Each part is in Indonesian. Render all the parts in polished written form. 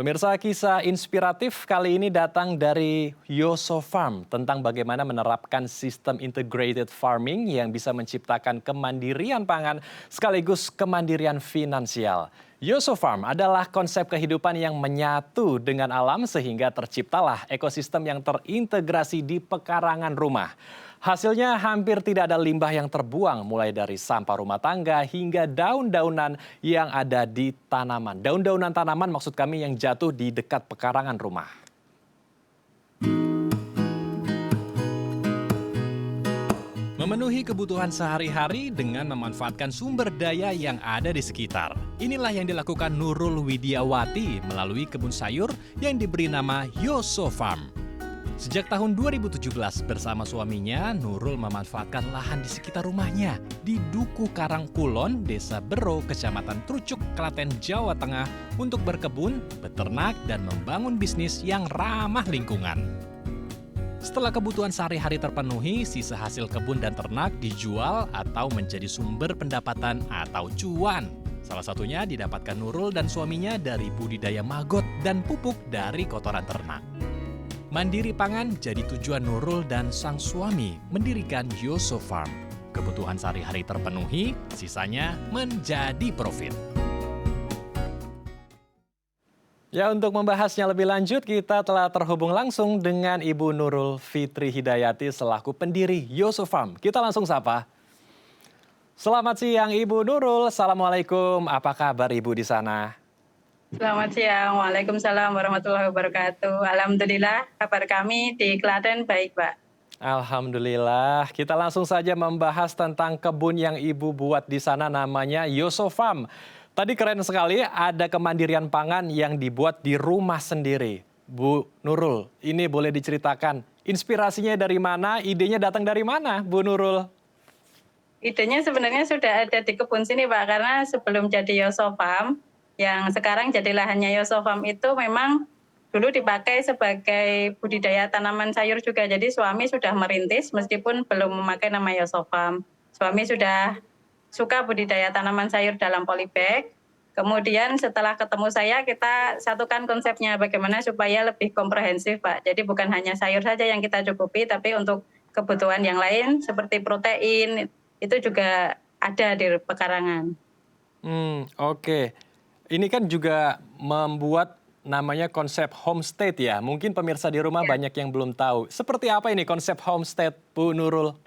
Pemirsa, kisah inspiratif kali ini datang dari Yoso Farm tentang bagaimana menerapkan sistem integrated farming yang bisa menciptakan kemandirian pangan sekaligus kemandirian finansial. Yoso Farm adalah konsep kehidupan yang menyatu dengan alam sehingga terciptalah ekosistem yang terintegrasi di pekarangan rumah. Hasilnya hampir tidak ada limbah yang terbuang, mulai dari sampah rumah tangga hingga daun-daunan yang ada di tanaman. Daun-daunan tanaman maksud kami yang jatuh di dekat pekarangan rumah. Memenuhi kebutuhan sehari-hari dengan memanfaatkan sumber daya yang ada di sekitar. Inilah yang dilakukan Nurul Widiawati melalui kebun sayur yang diberi nama Yoso Farm. Sejak tahun 2017 bersama suaminya, Nurul memanfaatkan lahan di sekitar rumahnya di Duku Karangkulon, Desa Bero, Kecamatan Trucuk, Klaten, Jawa Tengah untuk berkebun, beternak, dan membangun bisnis yang ramah lingkungan. Setelah kebutuhan sehari-hari terpenuhi, sisa hasil kebun dan ternak dijual atau menjadi sumber pendapatan atau cuan. Salah satunya didapatkan Nurul dan suaminya dari budidaya maggot dan pupuk dari kotoran ternak. Mandiri pangan jadi tujuan Nurul dan sang suami mendirikan Yoso Farm. Kebutuhan sehari-hari terpenuhi, sisanya menjadi profit. Ya, untuk membahasnya lebih lanjut, kita telah terhubung langsung dengan Ibu Nurul Fitri Hidayati selaku pendiri Yoso Farm. Kita langsung sapa. Selamat siang Ibu Nurul, Assalamualaikum. Apa kabar Ibu di sana? Selamat siang, Waalaikumsalam warahmatullahi wabarakatuh. Alhamdulillah, kabar kami di Klaten baik, Pak. Alhamdulillah, kita langsung saja membahas tentang kebun yang Ibu buat di sana namanya Yoso Farm. Tadi keren sekali, ada kemandirian pangan yang dibuat di rumah sendiri. Bu Nurul, ini boleh diceritakan inspirasinya dari mana, idenya datang dari mana, Bu Nurul? Idenya sebenarnya sudah ada di kebun sini, Pak, karena sebelum jadi Yoso Farm, yang sekarang jadi lahannya Yoso Farm itu memang dulu dipakai sebagai budidaya tanaman sayur juga. Jadi suami sudah merintis meskipun belum memakai nama Yoso Farm. Suami sudah suka budidaya tanaman sayur dalam polybag. Kemudian setelah ketemu saya, kita satukan konsepnya bagaimana supaya lebih komprehensif, Pak. Jadi bukan hanya sayur saja yang kita cukupi, tapi untuk kebutuhan yang lain seperti protein, itu juga ada di pekarangan. Oke. Ini kan juga membuat namanya konsep homestay ya. Mungkin pemirsa di rumah Ya. banyak yang belum tahu. Seperti apa ini konsep homestay, Bu Nurul?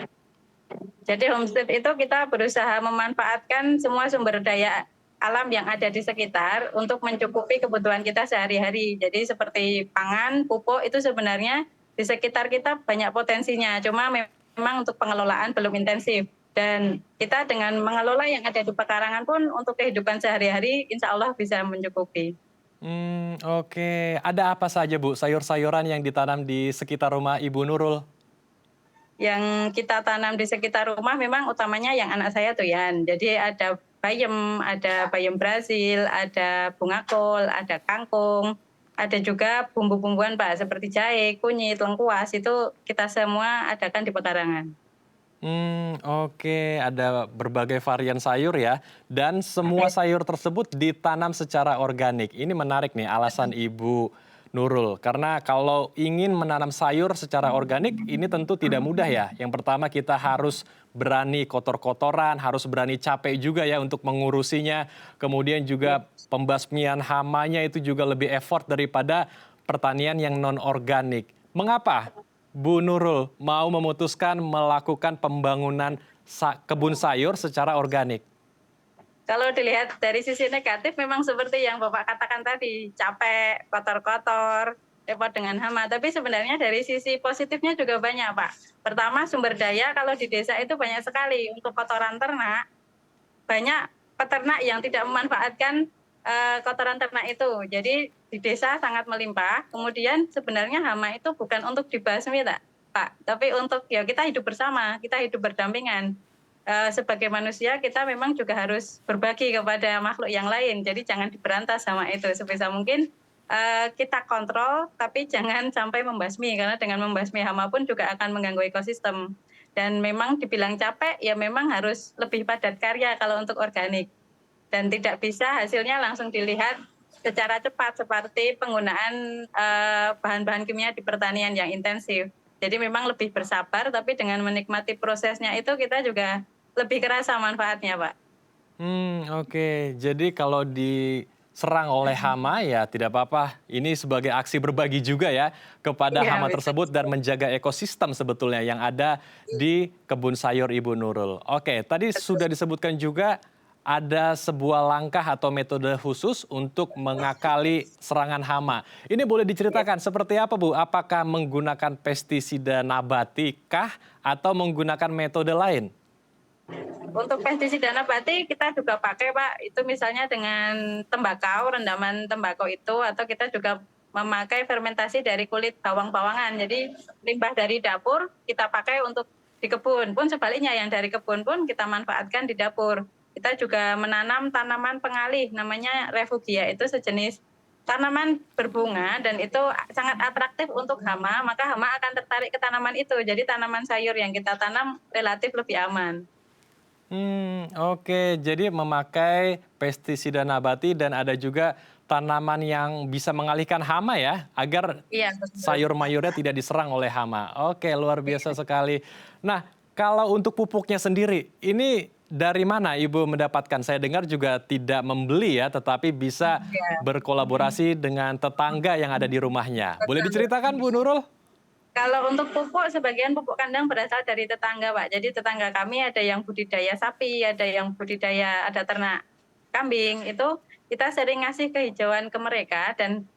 Jadi homestay itu kita berusaha memanfaatkan semua sumber daya alam yang ada di sekitar untuk mencukupi kebutuhan kita sehari-hari. Jadi seperti pangan, pupuk itu sebenarnya di sekitar kita banyak potensinya. Cuma memang untuk pengelolaan belum intensif. Dan kita dengan mengelola yang ada di pekarangan pun untuk kehidupan sehari-hari insya Allah bisa mencukupi. Oke. Ada apa saja, Bu, sayur-sayuran yang ditanam di sekitar rumah Ibu Nurul? Yang kita tanam di sekitar rumah memang utamanya yang anak saya tuh ya. Jadi ada bayam Brazil, ada bunga kol, ada kangkung, ada juga bumbu-bumbuan Pak seperti jahe, kunyit, lengkuas itu kita semua adakan di pekarangan. Oke. Ada berbagai varian sayur ya. Dan semua sayur tersebut ditanam secara organik. Ini menarik nih alasan Ibu Nurul. Karena kalau ingin menanam sayur secara organik, ini tentu tidak mudah ya. Yang pertama kita harus berani kotor-kotoran, harus berani capek juga ya untuk mengurusinya. Kemudian juga pembasmian hamanya itu juga lebih effort daripada pertanian yang non-organik. Mengapa Bu Nurul mau memutuskan melakukan pembangunan kebun sayur secara organik? Kalau dilihat dari sisi negatif memang seperti yang Bapak katakan tadi, capek, kotor-kotor, repot dengan hama. Tapi sebenarnya dari sisi positifnya juga banyak, Pak. Pertama, sumber daya kalau di desa itu banyak sekali. Untuk kotoran ternak, banyak peternak yang tidak memanfaatkan kotoran ternak itu. Jadi di desa sangat melimpah. Kemudian sebenarnya hama itu bukan untuk dibasmi, Pak. Tapi untuk ya kita hidup bersama, kita hidup berdampingan. Sebagai manusia kita memang juga harus berbagi kepada makhluk yang lain. Jadi jangan diberantas sama itu. Sebisa mungkin kita kontrol, tapi jangan sampai membasmi. Karena dengan membasmi hama pun juga akan mengganggu ekosistem. Dan memang dibilang capek, ya memang harus lebih padat karya kalau untuk organik. Dan tidak bisa hasilnya langsung dilihat secara cepat seperti penggunaan bahan-bahan kimia di pertanian yang intensif. Jadi memang lebih bersabar, tapi dengan menikmati prosesnya itu kita juga lebih kerasa manfaatnya, Pak. Oke. Jadi kalau diserang oleh hama ya tidak apa-apa. Ini sebagai aksi berbagi juga ya kepada Iya, hama betul. tersebut dan menjaga ekosistem sebetulnya yang ada di kebun sayur Ibu Nurul. Oke, tadi sudah disebutkan juga ada sebuah langkah atau metode khusus untuk mengakali serangan hama. Ini boleh Iya. diceritakan seperti apa, Bu? Apakah menggunakan pestisida nabati kah atau menggunakan metode lain? Untuk pestisida nabati kita juga pakai, Pak. Itu misalnya dengan tembakau, rendaman tembakau itu, atau kita juga memakai fermentasi dari kulit bawang-bawangan. Jadi limbah dari dapur kita pakai untuk di kebun. Pun sebaliknya yang dari kebun pun kita manfaatkan di dapur. Kita juga menanam tanaman pengalih, namanya refugia. Itu sejenis tanaman berbunga dan itu sangat atraktif untuk hama, maka hama akan tertarik ke tanaman itu. Jadi tanaman sayur yang kita tanam relatif lebih aman. Oke. Jadi memakai pestisida nabati dan ada juga tanaman yang bisa mengalihkan hama ya, agar Iya, betul. sayur mayurnya tidak diserang oleh hama. Oke, luar biasa Iya. sekali. Nah, kalau untuk pupuknya sendiri, ini dari mana Ibu mendapatkan? Saya dengar juga tidak membeli ya, tetapi bisa Iya, berkolaborasi dengan tetangga yang ada di rumahnya. Boleh betul. diceritakan Bu Nurul? Kalau untuk pupuk, sebagian pupuk kandang berasal dari tetangga, Pak. Jadi tetangga kami ada yang budidaya sapi, ada yang budidaya, ada ternak kambing. Itu kita sering ngasih kehijauan ke mereka dan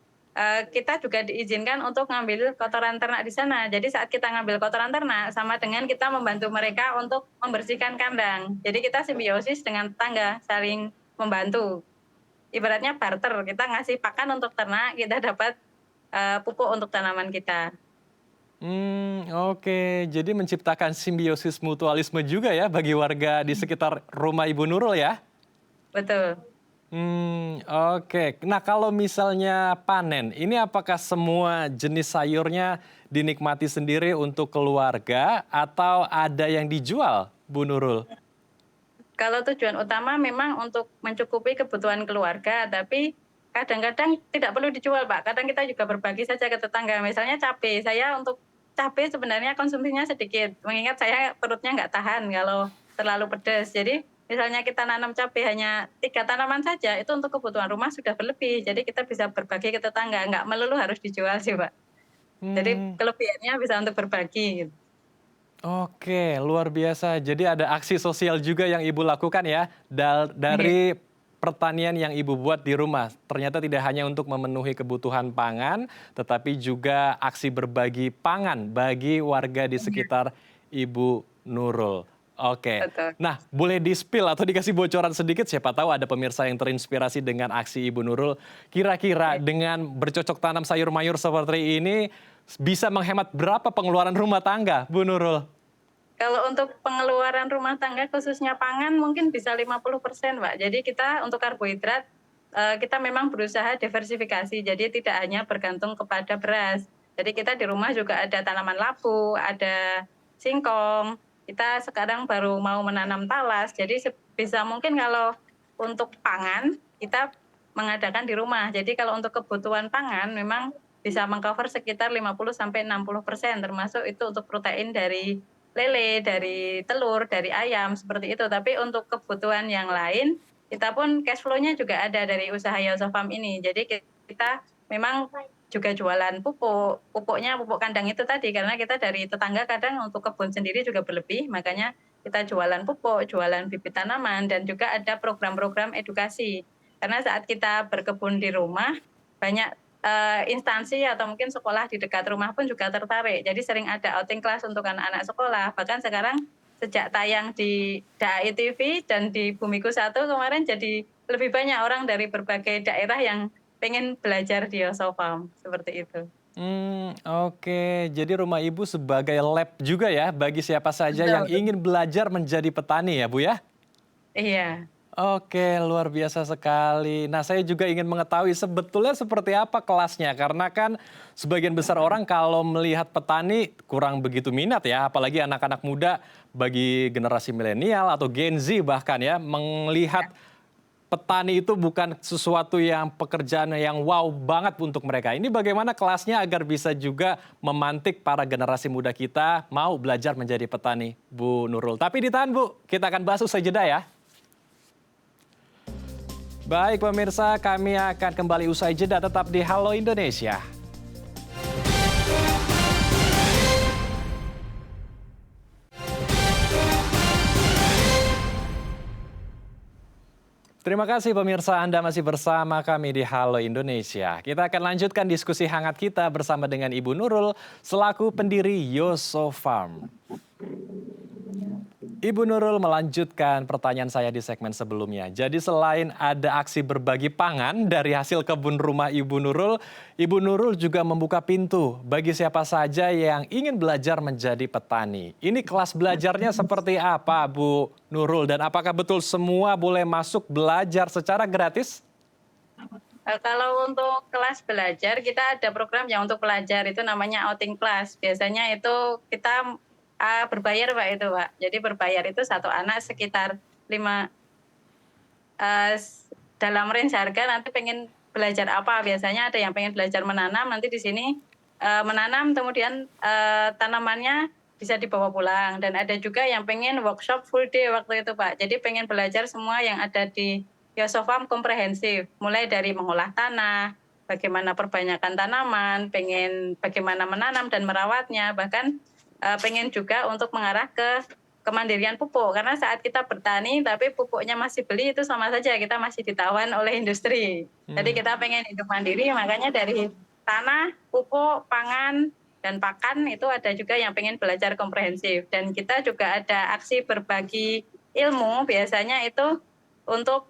kita juga diizinkan untuk ngambil kotoran ternak di sana. Jadi saat kita ngambil kotoran ternak, sama dengan kita membantu mereka untuk membersihkan kandang. Jadi kita simbiosis dengan tetangga, saling membantu. Ibaratnya barter, kita ngasih pakan untuk ternak, kita dapat pupuk untuk tanaman kita. Oke. Jadi menciptakan simbiosis mutualisme juga ya bagi warga di sekitar rumah Ibu Nurul ya? Betul. Oke. Nah, kalau misalnya panen, ini apakah semua jenis sayurnya dinikmati sendiri untuk keluarga atau ada yang dijual, Bu Nurul? Kalau tujuan utama memang untuk mencukupi kebutuhan keluarga, tapi kadang-kadang tidak perlu dijual, Pak. Kadang kita juga berbagi saja ke tetangga. Misalnya cabai, saya untuk cabai sebenarnya konsumsinya sedikit, mengingat saya perutnya nggak tahan kalau terlalu pedas. Jadi misalnya kita nanam cabai hanya 3 tanaman saja, itu untuk kebutuhan rumah sudah berlebih. Jadi kita bisa berbagi ke tetangga, nggak melulu harus dijual sih, Pak. Jadi Hmm, kelebihannya bisa untuk berbagi, gitu. oke, luar biasa. Jadi ada aksi sosial juga yang Ibu lakukan ya Iya, dari pertanian yang Ibu buat di rumah. Ternyata tidak hanya untuk memenuhi kebutuhan pangan, tetapi juga aksi berbagi pangan bagi warga di iya, sekitar Ibu Nurul. Oke. betul. Nah, boleh di-spill atau dikasih bocoran sedikit, siapa tahu ada pemirsa yang terinspirasi dengan aksi Ibu Nurul. Kira-kira dengan bercocok tanam sayur mayur seperti ini bisa menghemat berapa pengeluaran rumah tangga, Bu Nurul? Kalau untuk pengeluaran rumah tangga khususnya pangan mungkin bisa 50%, Pak. Jadi kita untuk karbohidrat, kita memang berusaha diversifikasi, jadi tidak hanya bergantung kepada beras. Jadi kita di rumah juga ada tanaman labu, ada singkong, kita sekarang baru mau menanam talas, jadi sebisa mungkin kalau untuk pangan, kita mengadakan di rumah. Jadi kalau untuk kebutuhan pangan memang bisa meng-cover sekitar 50-60%, termasuk itu untuk protein dari lele, dari telur, dari ayam, seperti itu. Tapi untuk kebutuhan yang lain, kita pun cash flow-nya juga ada dari usaha Yoso Farm ini. Jadi kita memang juga jualan pupuk, pupuknya pupuk kandang itu tadi, karena kita dari tetangga kadang untuk kebun sendiri juga berlebih, makanya kita jualan pupuk, jualan bibit tanaman, dan juga ada program-program edukasi. Karena saat kita berkebun di rumah, banyak instansi atau mungkin sekolah di dekat rumah pun juga tertarik. Jadi sering ada outing kelas untuk anak-anak sekolah. Bahkan sekarang sejak tayang di DAI TV dan di Bumiku 1 kemarin jadi lebih banyak orang dari berbagai daerah yang pengen belajar di Yoso Farm, seperti itu. Oke. Jadi rumah Ibu sebagai lab juga ya bagi siapa saja yang Betul. ingin belajar menjadi petani ya, Bu ya? Iya. Oke, luar biasa sekali. Nah, saya juga ingin mengetahui sebetulnya seperti apa kelasnya, karena kan sebagian besar orang kalau melihat petani kurang begitu minat ya, apalagi anak-anak muda bagi generasi milenial atau Gen Z bahkan ya, melihat petani itu bukan sesuatu yang pekerjaan yang wow banget untuk mereka. Ini bagaimana kelasnya agar bisa juga memantik para generasi muda kita mau belajar menjadi petani, Bu Nurul. Tapi ditahan, Bu. Kita akan bahas usai jeda ya. Baik pemirsa, kami akan kembali usai jeda, tetap di Halo Indonesia. Terima kasih pemirsa, Anda masih bersama kami di Halo Indonesia. Kita akan lanjutkan diskusi hangat kita bersama dengan Ibu Nurul selaku pendiri Yoso Farm. Ibu Nurul melanjutkan pertanyaan saya di segmen sebelumnya. Jadi selain ada aksi berbagi pangan dari hasil kebun rumah Ibu Nurul juga membuka pintu bagi siapa saja yang ingin belajar menjadi petani. Ini kelas belajarnya seperti apa, Bu Nurul? Dan apakah betul semua boleh masuk belajar secara gratis? Kalau untuk kelas belajar, kita ada program yang untuk pelajar itu namanya outing class. Biasanya itu kita berbayar Pak itu Pak. Jadi berbayar itu satu anak sekitar 5 dalam range harga nanti pengen belajar apa. Biasanya ada yang pengen belajar menanam, nanti di sini menanam kemudian tanamannya bisa dibawa pulang. Dan ada juga yang pengen workshop full day waktu itu Pak. Jadi pengen belajar semua yang ada di Yoso Farm komprehensif. Mulai dari mengolah tanah, bagaimana perbanyakan tanaman, pengen bagaimana menanam dan merawatnya, bahkan pengen juga untuk mengarah ke kemandirian pupuk. Karena saat kita bertani tapi pupuknya masih beli, itu sama saja kita masih ditawan oleh industri. Jadi kita pengen hidup mandiri, makanya dari tanah, pupuk, pangan, dan pakan itu ada juga yang pengen belajar komprehensif. Dan kita juga ada aksi berbagi ilmu, biasanya itu untuk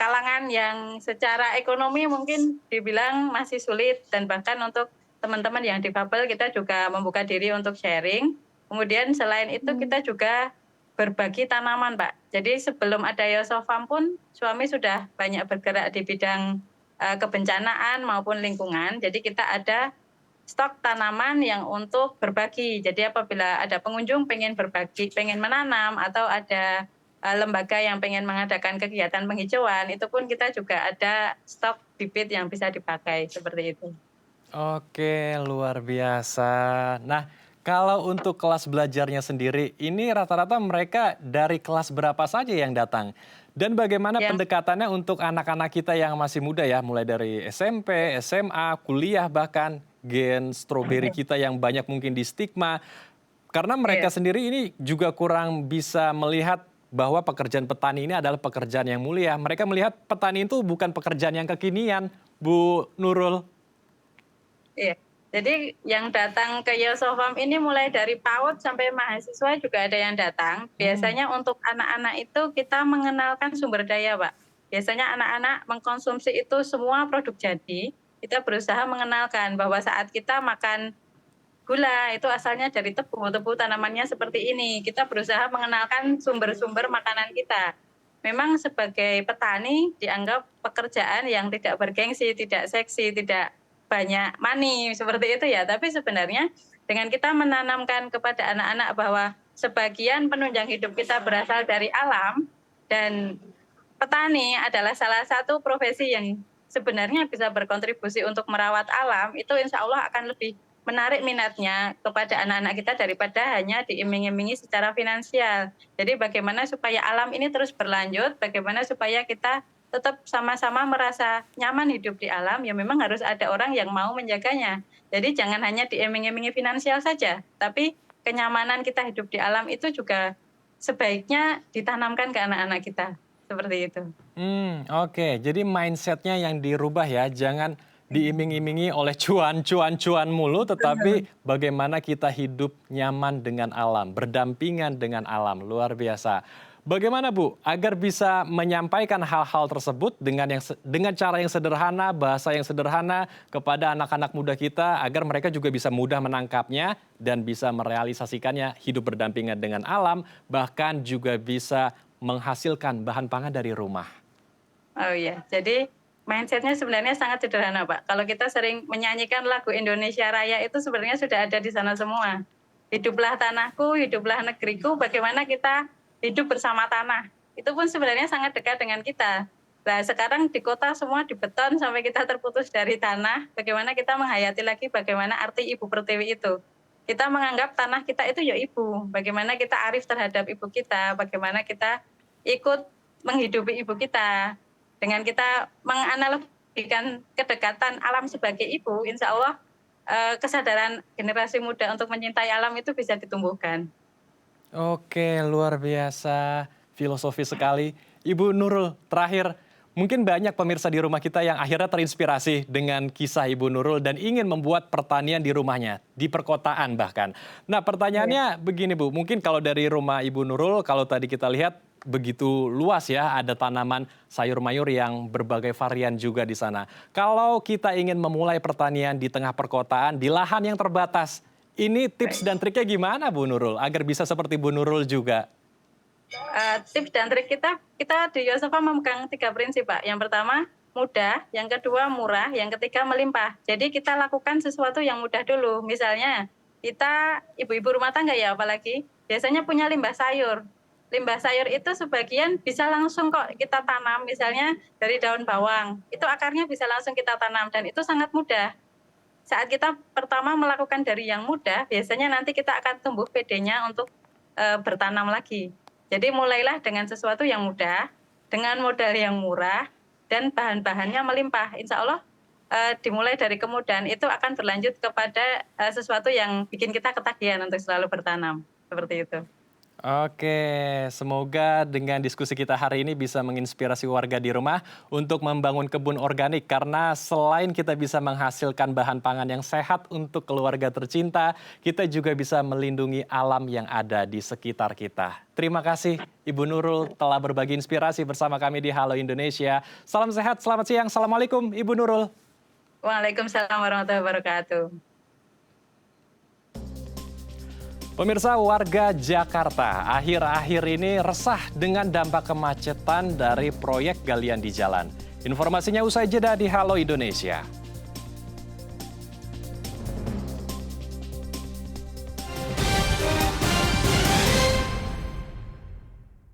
kalangan yang secara ekonomi mungkin dibilang masih sulit, dan bahkan untuk teman-teman yang difabel kita juga membuka diri untuk sharing. Kemudian selain itu kita juga berbagi tanaman Pak. Jadi sebelum ada Yoso Farm pun suami sudah banyak bergerak di bidang kebencanaan maupun lingkungan. Jadi kita ada stok tanaman yang untuk berbagi. Jadi apabila ada pengunjung pengen berbagi, pengen menanam, atau ada lembaga yang pengen mengadakan kegiatan penghijauan, itu pun kita juga ada stok bibit yang bisa dipakai seperti itu. Oke, luar biasa. Nah, kalau untuk kelas belajarnya sendiri, ini rata-rata mereka dari kelas berapa saja yang datang? Dan bagaimana pendekatannya untuk anak-anak kita yang masih muda ya, mulai dari SMP, SMA, kuliah, bahkan gen stroberi kita yang banyak mungkin di stigma. Karena mereka sendiri ini juga kurang bisa melihat bahwa pekerjaan petani ini adalah pekerjaan yang mulia. Mereka melihat petani itu bukan pekerjaan yang kekinian, Bu Nurul. Iya, jadi yang datang ke Yoso Farm ini mulai dari PAUD sampai mahasiswa juga ada yang datang. Biasanya untuk anak-anak itu kita mengenalkan sumber daya Pak. Biasanya anak-anak mengkonsumsi itu semua produk jadi, kita berusaha mengenalkan bahwa saat kita makan gula itu asalnya dari tebu, tebu tanamannya seperti ini. Kita berusaha mengenalkan sumber-sumber makanan kita. Memang sebagai petani dianggap pekerjaan yang tidak bergengsi, tidak seksi, tidak banyak money seperti itu ya. Tapi sebenarnya dengan kita menanamkan kepada anak-anak bahwa sebagian penunjang hidup kita berasal dari alam, dan petani adalah salah satu profesi yang sebenarnya bisa berkontribusi untuk merawat alam, itu insya Allah akan lebih menarik minatnya kepada anak-anak kita daripada hanya diiming-imingi secara finansial. Jadi bagaimana supaya alam ini terus berlanjut, bagaimana supaya kita tetap sama-sama merasa nyaman hidup di alam, ya memang harus ada orang yang mau menjaganya. Jadi jangan hanya diiming-imingi finansial saja, tapi kenyamanan kita hidup di alam itu juga sebaiknya ditanamkan ke anak-anak kita. Seperti itu. Oke, jadi mindsetnya yang dirubah ya, jangan diiming-imingi oleh cuan mulu, tetapi bagaimana kita hidup nyaman dengan alam, berdampingan dengan alam, luar biasa. Bagaimana Bu, agar bisa menyampaikan hal-hal tersebut dengan cara yang sederhana, bahasa yang sederhana kepada anak-anak muda kita, agar mereka juga bisa mudah menangkapnya dan bisa merealisasikannya, hidup berdampingan dengan alam, bahkan juga bisa menghasilkan bahan pangan dari rumah. Oh iya, jadi mindsetnya sebenarnya sangat sederhana Pak. Kalau kita sering menyanyikan lagu Indonesia Raya itu sebenarnya sudah ada di sana semua. Hiduplah tanahku, hiduplah negeriku, bagaimana kita hidup bersama tanah. itu pun sebenarnya sangat dekat dengan kita. Nah, sekarang di kota semua dibeton sampai kita terputus dari tanah, bagaimana kita menghayati lagi bagaimana arti Ibu Pertiwi itu. Kita menganggap tanah kita itu ya ibu, bagaimana kita arif terhadap ibu kita, bagaimana kita ikut menghidupi ibu kita. Dengan kita menganalogikan kedekatan alam sebagai ibu, insya Allah kesadaran generasi muda untuk mencintai alam itu bisa ditumbuhkan. Oke, luar biasa. Filosofi sekali. Ibu Nurul, terakhir, mungkin banyak pemirsa di rumah kita yang akhirnya terinspirasi dengan kisah Ibu Nurul dan ingin membuat pertanian di rumahnya, di perkotaan bahkan. Nah, pertanyaannya begini Bu, mungkin kalau dari rumah Ibu Nurul, kalau tadi kita lihat begitu luas ya, ada tanaman sayur mayur yang berbagai varian juga di sana. Kalau kita ingin memulai pertanian di tengah perkotaan, di lahan yang terbatas, ini tips dan triknya gimana Bu Nurul, agar bisa seperti Bu Nurul juga? Tips dan trik kita di Yosefa memegang 3 prinsip, Pak. Yang pertama, mudah. Yang kedua, murah. Yang ketiga, melimpah. Jadi kita lakukan sesuatu yang mudah dulu. Misalnya, kita ibu-ibu rumah tangga ya apalagi, biasanya punya limbah sayur. Limbah sayur itu sebagian bisa langsung kok kita tanam. Misalnya dari daun bawang, itu akarnya bisa langsung kita tanam. Dan itu sangat mudah. Saat kita pertama melakukan dari yang mudah, biasanya nanti kita akan tumbuh PD-nya untuk bertanam lagi. Jadi mulailah dengan sesuatu yang mudah, dengan modal yang murah, dan bahan-bahannya melimpah. Insya Allah dimulai dari kemudahan itu akan berlanjut kepada sesuatu yang bikin kita ketagihan untuk selalu bertanam. Seperti itu. Oke, semoga dengan diskusi kita hari ini bisa menginspirasi warga di rumah untuk membangun kebun organik. Karena selain kita bisa menghasilkan bahan pangan yang sehat untuk keluarga tercinta, kita juga bisa melindungi alam yang ada di sekitar kita. Terima kasih Ibu Nurul telah berbagi inspirasi bersama kami di Halo Indonesia. Salam sehat, selamat siang. Assalamualaikum Ibu Nurul. Waalaikumsalam warahmatullahi wabarakatuh. Pemirsa, warga Jakarta akhir-akhir ini resah dengan dampak kemacetan dari proyek galian di jalan. Informasinya usai jeda di Halo Indonesia.